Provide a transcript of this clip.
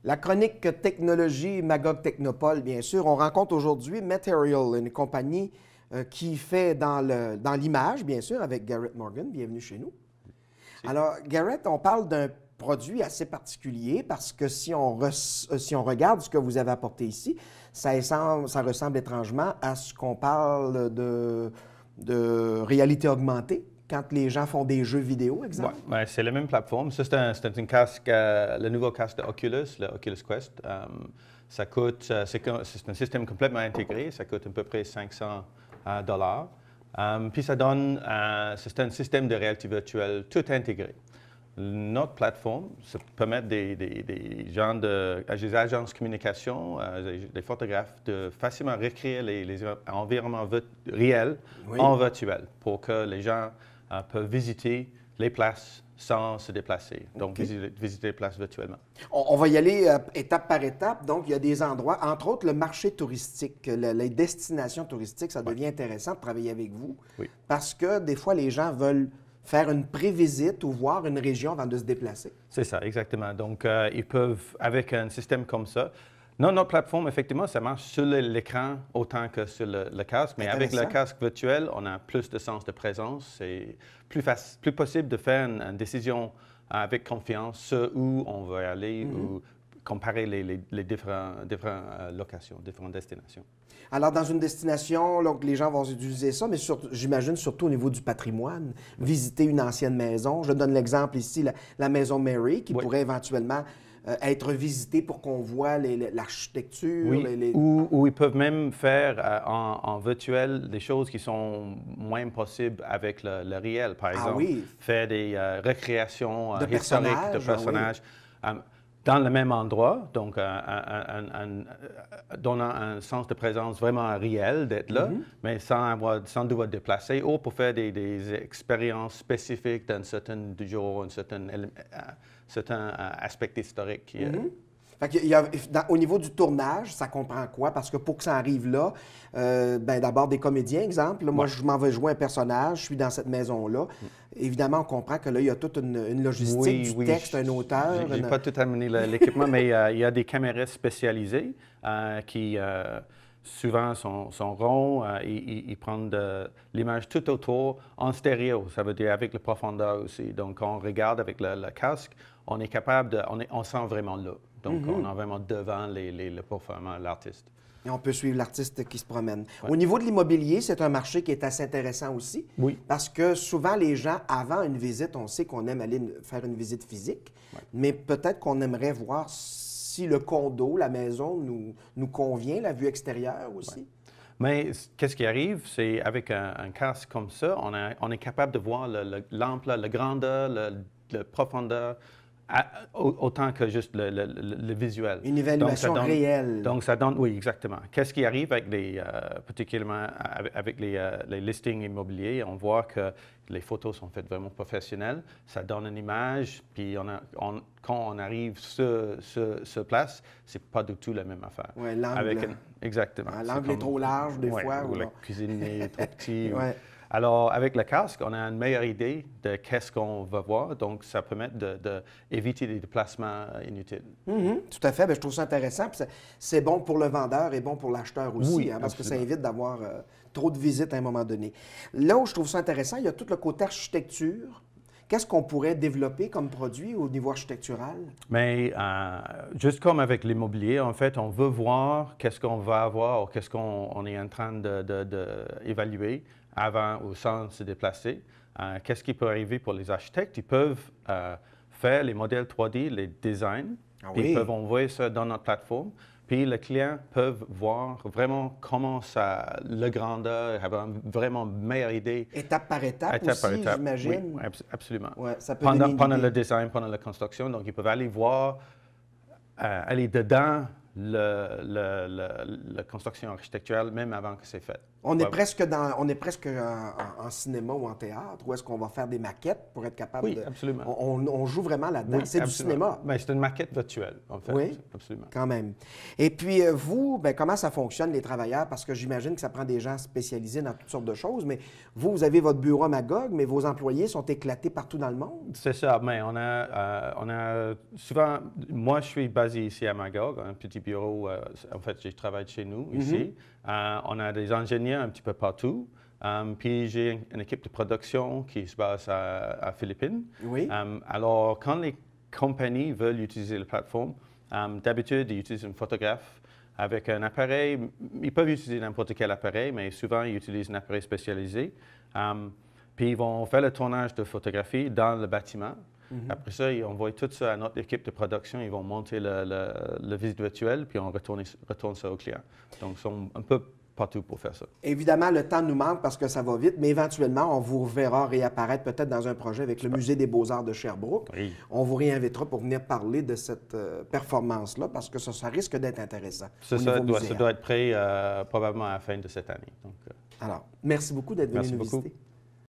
La chronique technologie Magog Technopole, bien sûr. On rencontre aujourd'hui Material, une compagnie qui fait dans l'image, bien sûr, avec Garrett Morgan. Bienvenue chez nous. Alors, Garrett, on parle d'un produit assez particulier parce que si on regarde ce que vous avez apporté ici, ça ressemble étrangement à ce qu'on parle de réalité augmentée. Quand les gens font des jeux vidéo, exemple? Oui, ouais, c'est la même plateforme. Ça, c'est un casque, le nouveau casque de Oculus, le Oculus Quest. Ça coûte, c'est un système complètement intégré, ça coûte à peu près 500 $. Puis ça donne, c'est un système de réalité virtuelle tout intégré. Notre plateforme, ça permet des gens des agences de communication, des photographes, de facilement recréer les environnements réels en virtuel pour que les gens peuvent visiter les places sans se déplacer, donc visiter les places virtuellement. On va y aller étape par étape. Donc, il y a des endroits, entre autres le marché touristique, les destinations touristiques, ça devient intéressant de travailler avec vous parce que des fois, les gens veulent faire une prévisite ou voir une région avant de se déplacer. C'est ça, exactement. Donc, ils peuvent, avec un système comme ça, notre plateforme, effectivement, ça marche sur l'écran autant que sur le casque, mais avec le casque virtuel, on a plus de sens de présence. C'est plus possible de faire une décision avec confiance sur où on veut aller ou comparer les différentes locations, différentes destinations. Alors, dans une destination, donc, les gens vont utiliser ça, mais j'imagine surtout au niveau du patrimoine, visiter une ancienne maison. Je donne l'exemple ici, la maison Mary, qui pourrait éventuellement être visitée pour qu'on voit l'architecture. Ou ils peuvent même faire en virtuel des choses qui sont moins possibles avec le réel. Par exemple, faire des recréations historiques de personnages. Dans le même endroit, donc donnant un sens de présence vraiment réel d'être là, mais sans devoir déplacer, ou pour faire des expériences spécifiques d'un certain jour, un certain aspect historique. Au niveau du tournage, ça comprend quoi? Parce que pour que ça arrive là, d'abord des comédiens, exemple. Là, moi, je m'en vais jouer un personnage, je suis dans cette maison-là. Évidemment, on comprend que là, il y a toute une logistique du texte, un auteur. Je n'ai pas tout amené l'équipement, mais il y a des caméras spécialisées qui souvent sont ronds. Ils prennent l'image tout autour en stéréo, ça veut dire avec la profondeur aussi. Donc, quand on regarde avec le casque, on est capable on sent vraiment là. Donc, on est vraiment devant le performant, l'artiste. Et on peut suivre l'artiste qui se promène. Au niveau de l'immobilier, c'est un marché qui est assez intéressant aussi. Oui. Parce que souvent, les gens, avant une visite, on sait qu'on aime aller faire une visite physique, mais peut-être qu'on aimerait voir si le condo, la maison nous convient, la vue extérieure aussi. Mais qu'est-ce qui arrive, c'est avec un casque comme ça, on est capable de voir l'ampleur, la grandeur, la profondeur, autant que juste le visuel. Une évaluation réelle. Donc, ça donne, oui, exactement. Qu'est-ce qui arrive avec particulièrement avec les listings immobiliers? On voit que les photos sont faites vraiment professionnelles. Ça donne une image, puis quand on arrive sur place, c'est pas du tout la même affaire. Oui, l'angle. Exactement. L'angle est trop large, des fois. Ou la cuisine est trop petite. Alors, avec le casque, on a une meilleure idée de qu'est-ce qu'on va voir. Donc, ça permet d'éviter des déplacements inutiles. Tout à fait. Bien, je trouve ça intéressant. C'est bon pour le vendeur et bon pour l'acheteur aussi, parce que ça évite d'avoir trop de visites à un moment donné. Là où je trouve ça intéressant, il y a tout le côté architecture. Qu'est-ce qu'on pourrait développer comme produit au niveau architectural? Mais juste comme avec l'immobilier, en fait, on veut voir qu'est-ce qu'on va avoir ou qu'est-ce qu'on est en train d'évaluer avant ou sans se déplacer. Qu'est-ce qui peut arriver pour les architectes? Ils peuvent faire les modèles 3D, les designs, puis ils peuvent envoyer ça dans notre plateforme. Puis les clients peuvent voir vraiment comment le grandeur, avoir vraiment une meilleure idée. Étape par étape aussi, j'imagine? Oui, absolument. Ouais, ça peut pendant le design, pendant la construction, donc ils peuvent aller voir, aller dedans la construction architecturale, même avant que c'est fait. On est presque en cinéma ou en théâtre, où est-ce qu'on va faire des maquettes pour être capable Oui, de... absolument. On joue vraiment là-dedans. Oui, c'est du absolument. cinéma. Ben, c'est une maquette virtuelle, en fait. Oui, absolument. quand même. Et puis, vous, ben, comment ça fonctionne, les travailleurs? Parce que j'imagine que ça prend des gens spécialisés dans toutes sortes de choses, mais vous avez votre bureau à Magog, mais vos employés sont éclatés partout dans le monde? C'est ça, mais on a souvent, moi je suis basé ici à Magog, un petit bureau, en fait je travaille chez nous ici. On a des ingénieurs un petit peu partout. Puis j'ai une équipe de production qui se base à Philippines. Oui. Alors quand les compagnies veulent utiliser la plateforme, d'habitude ils utilisent un photographe avec un appareil. Ils peuvent utiliser n'importe quel appareil, mais souvent ils utilisent un appareil spécialisé. Puis ils vont faire le tournage de photographie dans le bâtiment. Après ça, ils envoient tout ça à notre équipe de production. Ils vont monter le visite virtuelle, puis on retourne ça au client. Donc, ils sont un peu partout pour faire ça. Évidemment, le temps nous manque parce que ça va vite, mais éventuellement, on vous verra réapparaître peut-être dans un projet avec le Musée des Beaux-Arts de Sherbrooke. Oui. On vous réinvitera pour venir parler de cette performance-là parce que ça risque d'être intéressant. Ça doit être prêt probablement à la fin de cette année. Donc, alors, merci beaucoup d'être venu nous visiter.